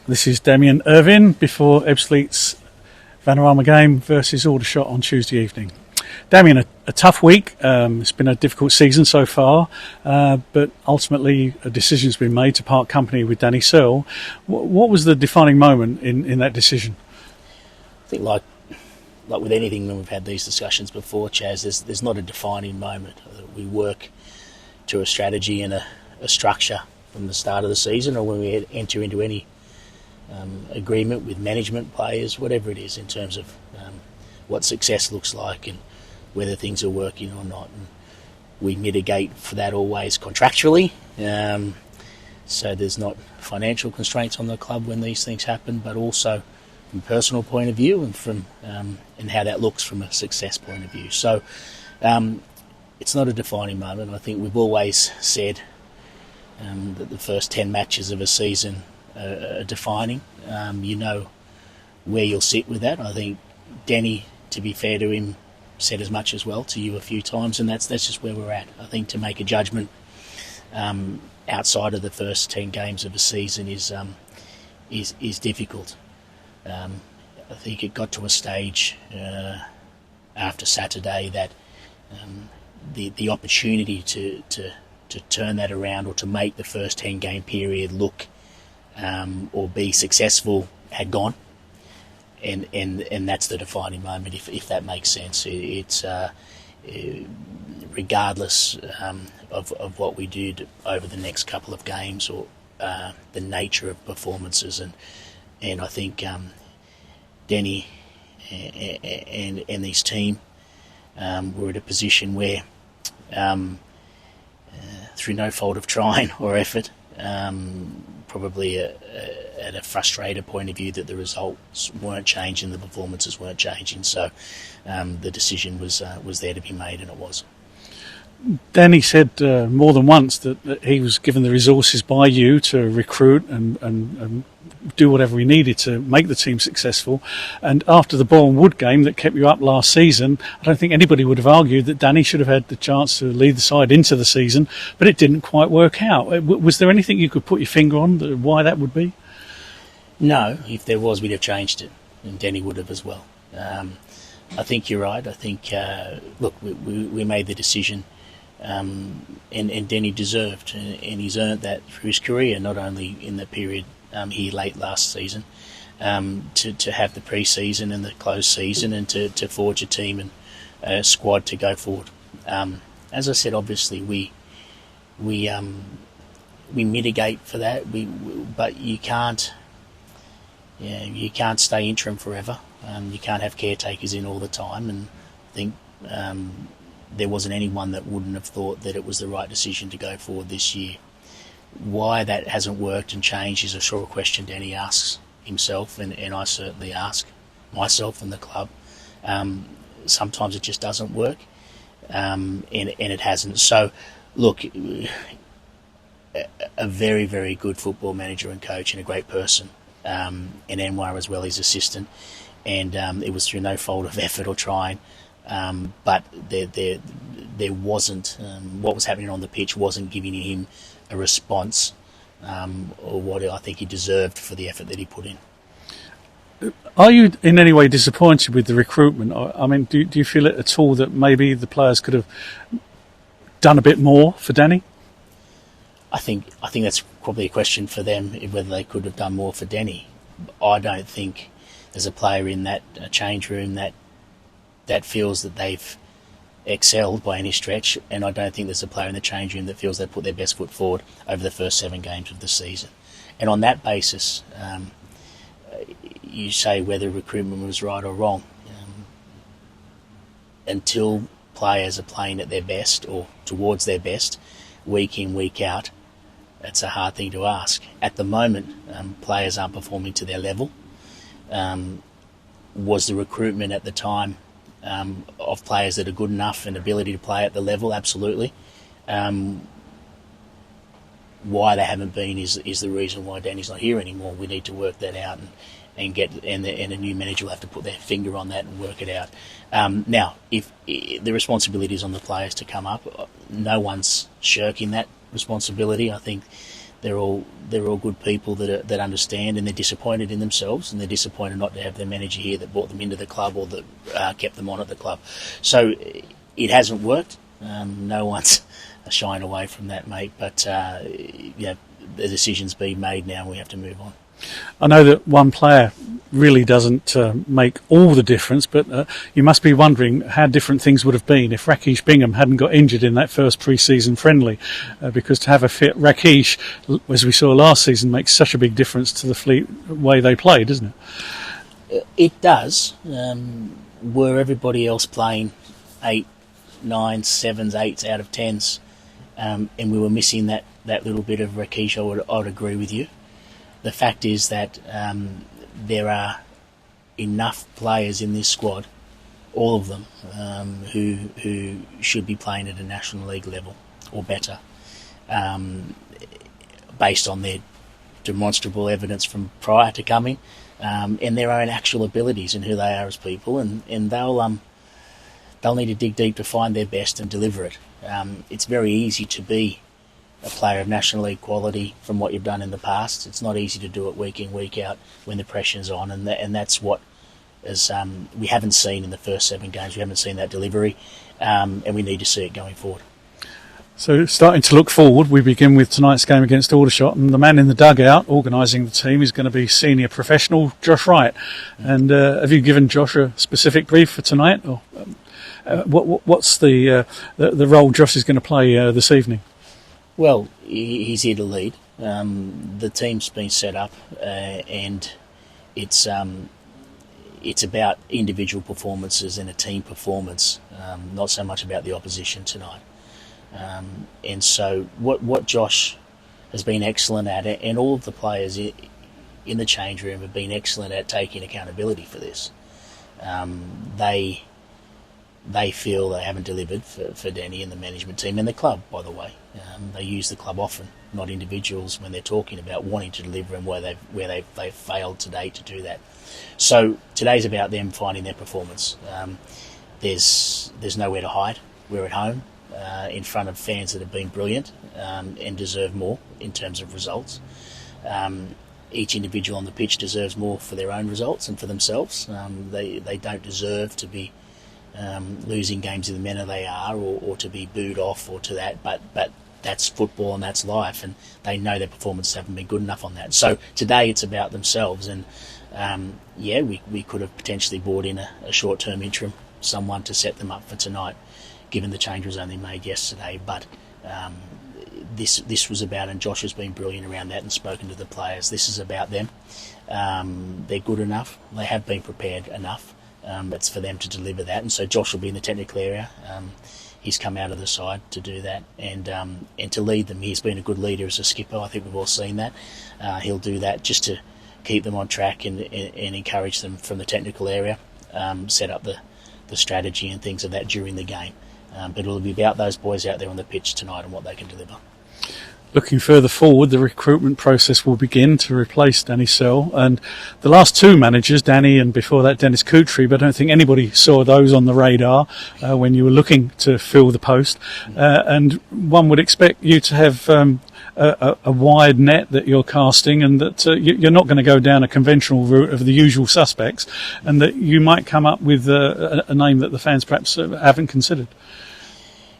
This is Damian Irvine before Ebbsfleet's Vanarama game versus Aldershot on Tuesday evening. Damian, a tough week. It's been a difficult season so far, but ultimately a decision's been made to part company with Danny Searle. What was the defining moment in that decision? I think like with anything when we've had these discussions before, Chaz, there's not a defining moment. We work to a strategy and a structure from the start of the season, or when we enter into any agreement with management, players, whatever it is, in terms of what success looks like and whether things are working or not. And we mitigate for that always contractually, so there's not financial constraints on the club when these things happen, but also from a personal point of view and from and how that looks from a success point of view. So it's not a defining moment. I think we've always said that the first 10 matches of a season are defining. You know where you'll sit with that. I think Danny, to be fair to him, said as much as well to you a few times, and that's just where we're at. I think to make a judgment outside of the first 10 games of a season is difficult. I think it got to a stage after Saturday that the opportunity to turn that around or to make the first 10 game period look or be successful had gone, and that's the defining moment, if that makes sense. It's regardless of what we did over the next couple of games or the nature of performances, and I think Denny and his team were at a position where through no fault of trying or effort, probably at a frustrated point of view, that the results weren't changing, the performances weren't changing. So the decision was there to be made, and it was. Danny said more than once that he was given the resources by you to recruit and do whatever he needed to make the team successful. And after the Ball and Wood game that kept you up last season, I don't think anybody would have argued that Danny should have had the chance to lead the side into the season, but it didn't quite work out. Was there anything you could put your finger on why that would be? No, if there was, we'd have changed it, and Danny would have as well. I think you're right. I think, look, we made the decision, and Danny deserved, and he's earned that through his career, not only in the period here late last season, to have the pre-season and the closed season, and to forge a team and a squad to go forward. As I said, obviously we mitigate for that, but you can't stay interim forever. You can't have caretakers in all the time, and I think there wasn't anyone that wouldn't have thought that it was the right decision to go forward this year. Why that hasn't worked and changed is a sort of question Danny asks himself, and I certainly ask myself and the club. Sometimes it just doesn't work, and it hasn't. So, look, a very, very good football manager and coach, and a great person, and Anwar as well, his assistant, and it was through no fault of effort or trying, but there wasn't, what was happening on the pitch wasn't giving him a response or what I think he deserved for the effort that he put in. Are you in any way disappointed with the recruitment? I mean, do you feel it at all that maybe the players could have done a bit more for Danny? I think that's probably a question for them, whether they could have done more for Danny. I don't think there's a player in that change room that feels that they've excelled by any stretch, and I don't think there's a player in the change room that feels they've put their best foot forward over the first 7 games of the season. And on that basis, you say whether recruitment was right or wrong. Until players are playing at their best or towards their best, week in, week out, that's a hard thing to ask. At the moment, players aren't performing to their level. Was the recruitment at the time of players that are good enough and ability to play at the level? Absolutely. Why they haven't been is the reason why Danny's not here anymore. We need to work that out and a new manager will have to put their finger on that and work it out. Now, if the responsibility is on the players to come up, no one's shirking that responsibility. I think they're all good people that understand, and they're disappointed in themselves, and they're disappointed not to have their manager here that brought them into the club or that kept them on at the club. So it hasn't worked. No one's shying away from that, mate. But the decision's been made now, and we have to move on. I know that one player really doesn't make all the difference, but you must be wondering how different things would have been if Rakesh Bingham hadn't got injured in that first pre-season friendly, because to have a fit Rakesh, as we saw last season, makes such a big difference to the Fleet way they play, doesn't it? It does. Were everybody else playing 8, 9, 7s, 8s out of 10s, and we were missing that little bit of Rakesh, I would agree with you. The fact is that there are enough players in this squad, all of them, who should be playing at a National League level or better, based on their demonstrable evidence from prior to coming, and their own actual abilities and who they are as people, and they'll need to dig deep to find their best and deliver it. It's very easy to be a player of National League quality from what you've done in the past. It's not easy to do it week in, week out when the pressure's on, and that's what we haven't seen in the first 7 games. We haven't seen that delivery, and we need to see it going forward. So starting to look forward, we begin with tonight's game against Aldershot, and the man in the dugout organising the team is going to be senior professional Josh Wright. And have you given Josh a specific brief for tonight, or what's the role Josh is going to play this evening? Well, he's here to lead. The team's been set up, and it's about individual performances and a team performance, not so much about the opposition tonight. And so what Josh has been excellent at, and all of the players in the change room have been excellent at taking accountability for this. They feel they haven't delivered for Danny and the management team and the club, by the way. They use the club often, not individuals, when they're talking about wanting to deliver and where they've failed to date to do that. So today's about them finding their performance. There's nowhere to hide. We're at home in front of fans that have been brilliant and deserve more in terms of results. Each individual on the pitch deserves more for their own results and for themselves. They don't deserve to be losing games in the manner they are, or to be booed off, or to that, but that's football and that's life, and they know their performances haven't been good enough on that. So today it's about themselves, and we could have potentially brought in a short-term interim, someone to set them up for tonight, given the change was only made yesterday, but this was about, and Josh has been brilliant around that and spoken to the players, this is about them. They're good enough, they have been prepared enough. It's for them to deliver that, and so Josh will be in the technical area. He's come out of the side to do that, and to lead them. He's been a good leader as a skipper. I think we've all seen that. He'll do that just to keep them on track and encourage them from the technical area, set up the strategy and things of that during the game. But it'll be about those boys out there on the pitch tonight and what they can deliver. Looking further forward, the recruitment process will begin to replace Danny Searle, and the last 2 managers, Danny and before that Dennis Coutry, but I don't think anybody saw those on the radar when you were looking to fill the post. And one would expect you to have a wide net that you're casting, and that you're not going to go down a conventional route of the usual suspects, and that you might come up with a name that the fans perhaps haven't considered.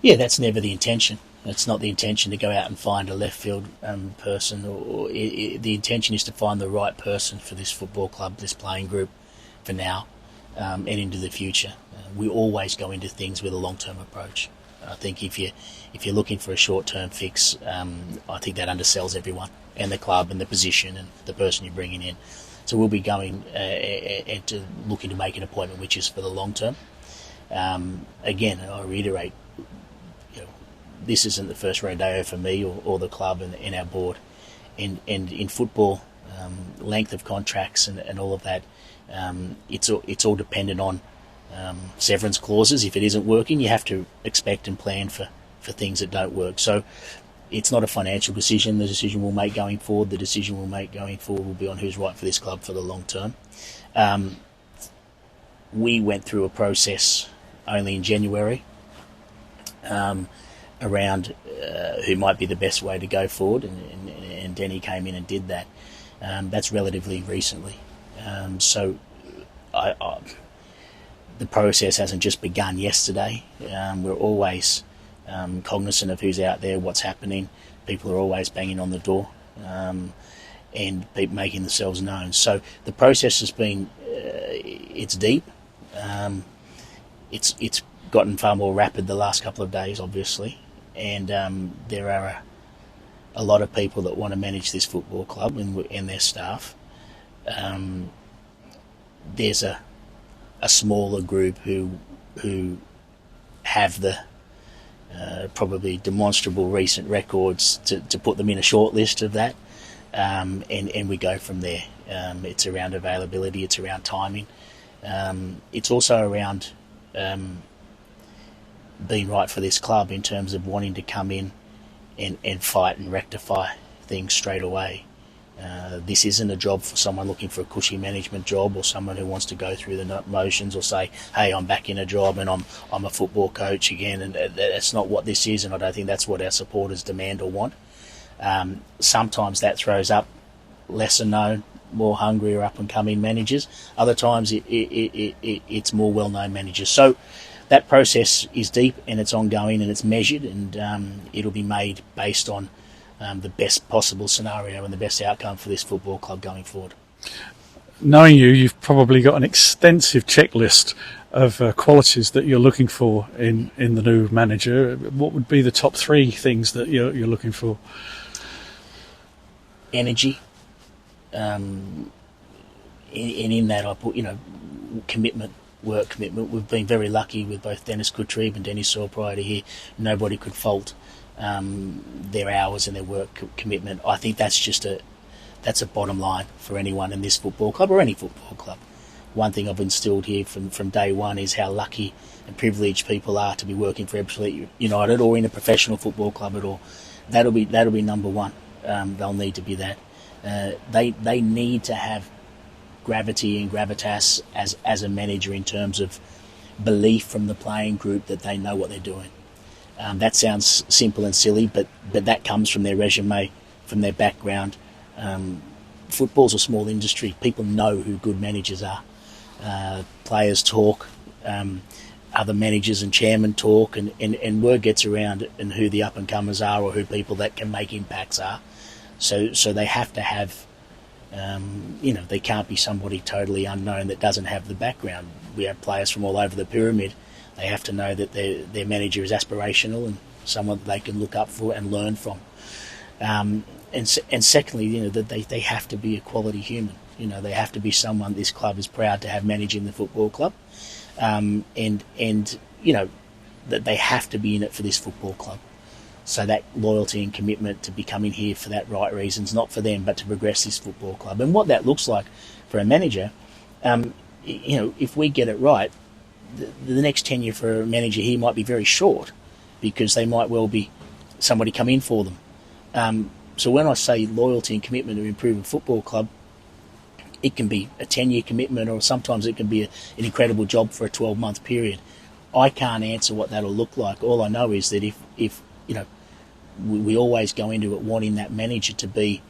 Yeah, that's never the intention. It's not the intention to go out and find a left field person. The intention is to find the right person for this football club, this playing group, for now and into the future. We always go into things with a long-term approach. I think if you're looking for a short-term fix, I think that undersells everyone and the club and the position and the person you're bringing in. So we'll be going to looking to make an appointment which is for the long term. Again, I reiterate, this isn't the first rodeo for me or the club and our board. And in football, length of contracts and all of that, it's all dependent on severance clauses. If it isn't working, you have to expect and plan for things that don't work. So it's not a financial decision. The decision we'll make going forward, will be on who's right for this club for the long term. We went through a process only in January around who might be the best way to go forward, and and Denny came in and did that. That's relatively recently. So the process hasn't just begun yesterday. We're always cognizant of who's out there, what's happening. People are always banging on the door and making themselves known. So the process has been, it's deep. It's gotten far more rapid the last couple of days, obviously. And there are a lot of people that want to manage this football club and their staff. There's a smaller group who have the probably demonstrable recent records to put them in a short list of that, and we go from there. It's around availability, it's around timing, it's also around being right for this club in terms of wanting to come in and fight and rectify things straight away. This isn't a job for someone looking for a cushy management job, or someone who wants to go through the motions or say, hey, I'm back in a job and I'm a football coach again, and that's not what this is, and I don't think that's what our supporters demand or want. Sometimes that throws up lesser known, more hungry or up and coming managers. Other times it's more well known managers. So that process is deep and it's ongoing and it's measured, and it'll be made based on the best possible scenario and the best outcome for this football club going forward. Knowing you've probably got an extensive checklist of qualities that you're looking for in the new manager. What would be the top three things that you're looking for? Energy. And in that I put, commitment, work commitment. We've been very lucky with both Dennis Goodtree and Dennis Saw prior to here. Nobody could fault their hours and their work commitment. I think that's a bottom line for anyone in this football club or any football club. One thing I've instilled here from day one is how lucky and privileged people are to be working for Absolute United or in a professional football club at all. That'll be number one. They'll need to be that. They need to have gravity and gravitas as a manager in terms of belief from the playing group that they know what they're doing. That sounds simple and silly, but that comes from their resume, from their background. Football's a small industry. People know who good managers are. Players talk, other managers and chairmen talk, and word gets around and who the up-and-comers are or who people that can make impacts are. So they have to have, they can't be somebody totally unknown that doesn't have the background. We have players from all over the pyramid. They have to know that their manager is aspirational and someone that they can look up for and learn from. And secondly, that they have to be a quality human. They have to be someone this club is proud to have managing the football club, and that they have to be in it for this football club. So that loyalty and commitment to be coming here for that right reasons, not for them, but to progress this football club. And what that looks like for a manager, if we get it right, the next tenure for a manager here might be very short, because they might well be somebody come in for them. So when I say loyalty and commitment to improve a football club, it can be a 10-year commitment, or sometimes it can be an incredible job for a 12-month period. I can't answer what that'll look like. All I know is that if we always go into it wanting that manager to be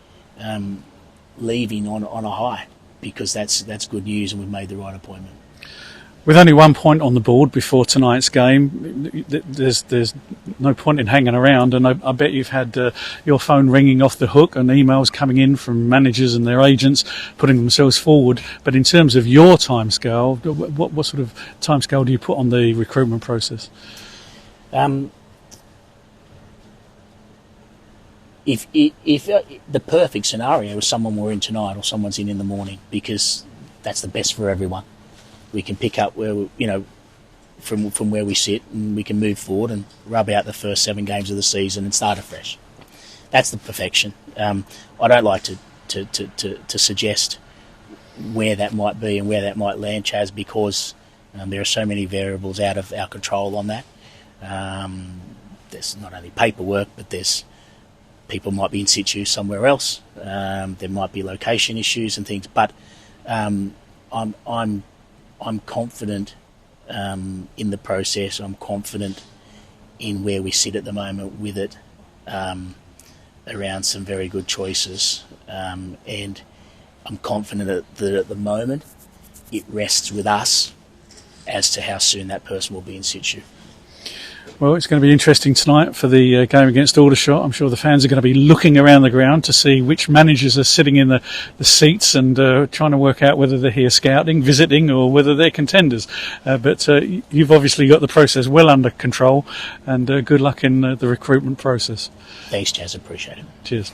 leaving on a high, because that's good news and we've made the right appointment. With only 1 point on the board before tonight's game, there's no point in hanging around, and I bet you've had your phone ringing off the hook and emails coming in from managers and their agents putting themselves forward. But in terms of your timescale, what sort of timescale do you put on the recruitment process? If the perfect scenario is someone we're in tonight or someone's in the morning, because that's the best for everyone. We can pick up where from where we sit, and we can move forward and rub out the first 7 games of the season and start afresh. That's the perfection. I don't like to suggest where that might be and where that might land, Chaz, because there are so many variables out of our control on that. There's not only paperwork, but there's people might be in situ somewhere else. There might be location issues and things, but I'm confident in the process. I'm confident in where we sit at the moment with it. around some very good choices, and I'm confident that at the moment it rests with us as to how soon that person will be in situ. Well, it's going to be interesting tonight for the game against Aldershot. I'm sure the fans are going to be looking around the ground to see which managers are sitting in the seats and trying to work out whether they're here scouting, visiting, or whether they're contenders. But you've obviously got the process well under control, and good luck in the recruitment process. Thanks, Chaz. Appreciate it. Cheers.